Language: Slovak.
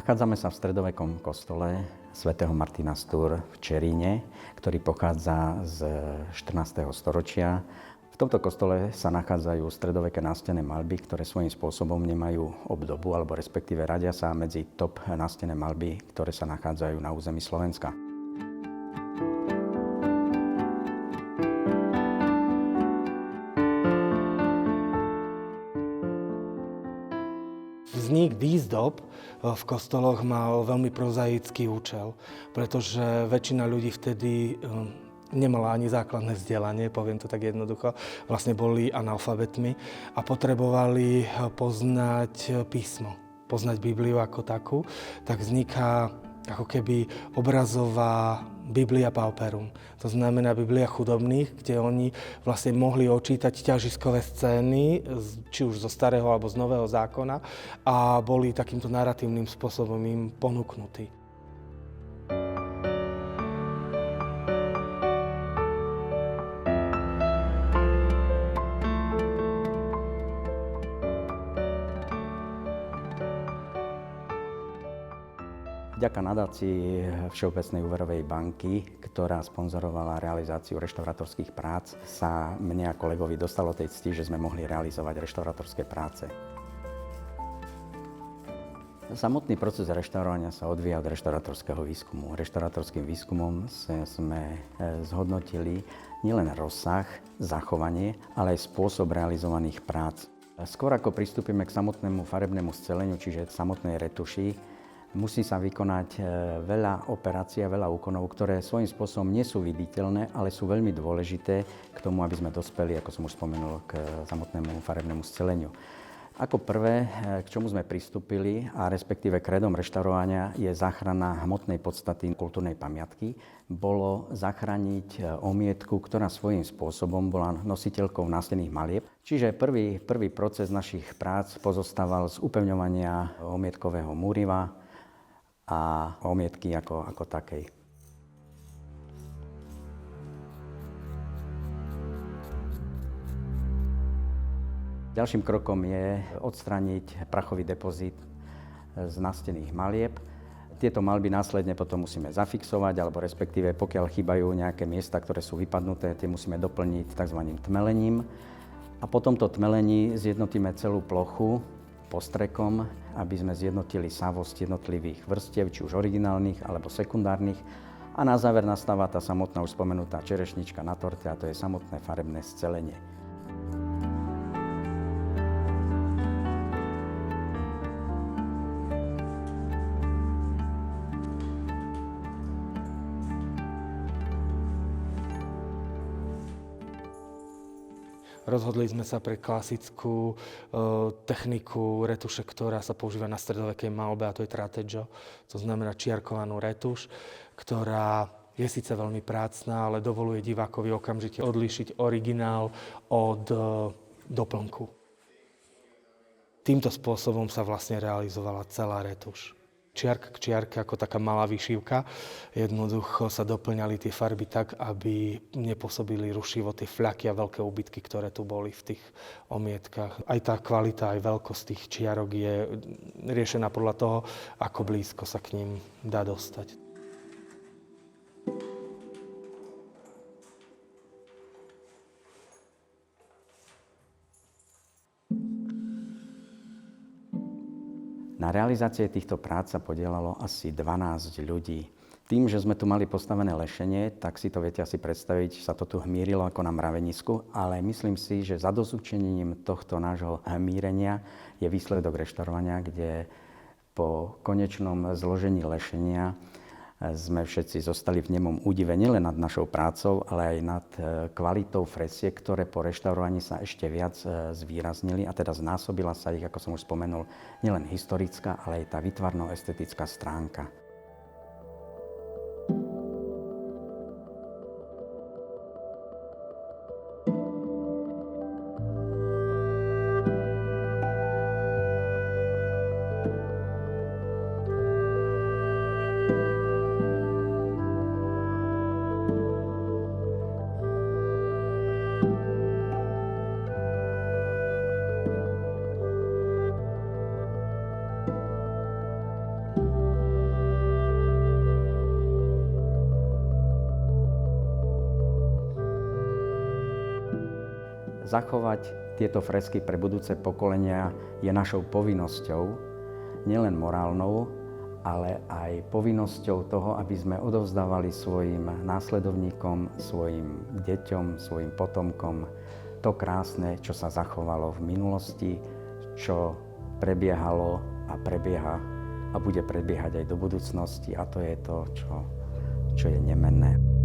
Nachádzame sa v stredovekom kostole svätého Martina z Tours v Čeríne, ktorý pochádza z 14. storočia. V tomto kostole sa nachádzajú stredoveké nástenné maľby, ktoré svojím spôsobom nemajú obdobu, alebo respektíve radia sa medzi top nástenné maľby, ktoré sa nachádzajú na území Slovenska. Vznik výzdob v kostoloch mal veľmi prozaický účel, pretože väčšina ľudí vtedy nemala ani základné vzdelanie, poviem to tak jednoducho, vlastne boli analfabetmi a potrebovali poznať písmo, poznať Bibliu ako takú, tak vzniká ako keby obrazová Biblia pauperum. To znamená Biblia chudobných, kde oni vlastne mohli očítať ťažiskové scény, či už zo starého alebo z nového zákona, a boli takýmto naratívnym spôsobom im ponúknutí. Vďaka nadácii Všeobecnej úverovej banky, ktorá sponzorovala realizáciu reštaurátorských prác, sa mne a kolegovi dostalo tej cti, že sme mohli realizovať reštaurátorské práce. Samotný proces reštaurovania sa odvíja od reštaurátorského výskumu. Reštaurátorským výskumom sme zhodnotili nielen rozsah, zachovanie, ale aj spôsob realizovaných prác. Skôr ako pristúpime k samotnému farebnému sceleniu, čiže samotnej retuši, musí sa vykonať veľa operácií a veľa úkonov, ktoré svojím spôsobom nie sú viditeľné, ale sú veľmi dôležité k tomu, aby sme dospeli, ako som už spomenul, k samotnému farebnému sceleniu. Ako prvé, k čomu sme pristúpili, a respektíve krédom reštaurovania, je záchrana hmotnej podstaty kultúrnej pamiatky. Bolo zachrániť omietku, ktorá svojím spôsobom bola nositeľkou nástenných malieb. Čiže prvý proces našich prác pozostával z upevňovania omietkového múriva a omietky ako takej. Ďalším krokom je odstrániť prachový depozit z nástenných malieb. Tieto maľby následne potom musíme zafixovať, alebo respektíve pokiaľ chýbajú nejaké miesta, ktoré sú vypadnuté, tie musíme doplniť tzv. Tmelením. A po tomto tmelení zjednotíme celú plochu postrekom, aby sme zjednotili sávosť jednotlivých vrstiev, či už originálnych alebo sekundárnych. A na záver nastáva tá samotná už spomenutá čerešnička na torte, a to je samotné farebné scelenie. Rozhodli sme sa pre klasickú techniku retuše, ktorá sa používa na stredovekej maľbe, a to je trateggio. To znamená čiarkovanú retuš, ktorá je síce veľmi prácna, ale dovoluje divákovi okamžite odlíšiť originál od doplnku. Týmto spôsobom sa vlastne realizovala celá retuš. Čiarka k čiarke, ako taká malá vyšívka. Jednoducho sa doplňali tie farby tak, aby nepôsobili rušivo tie fľaky a veľké úbytky, ktoré tu boli v tých omietkach. Aj tá kvalita, aj veľkosť tých čiarok je riešená podľa toho, ako blízko sa k ním dá dostať. Na realizácie týchto prác sa podielalo asi 12 ľudí. Tým, že sme tu mali postavené lešenie, tak si to viete asi predstaviť, sa to tu hmírilo ako na mravenisku, ale myslím si, že zadozučením tohto nášho hmírenia je výsledok reštaurovania, kde po konečnom zložení lešenia sme všetci zostali v nemom údive nielen nad našou prácou, ale aj nad kvalitou fresiek, ktoré po reštaurovaní sa ešte viac zvýraznili, a teda znásobila sa ich, ako som už spomenul, nielen historická, ale aj tá výtvarno-estetická stránka. zachovať tieto fresky pre budúce pokolenia je našou povinnosťou, nielen morálnou, ale aj povinnosťou toho, aby sme odovzdávali svojim následovníkom, svojim deťom, svojim potomkom to krásne, čo sa zachovalo v minulosti, čo prebiehalo a prebieha a bude prebiehať aj do budúcnosti, a to je to, čo je nemenné.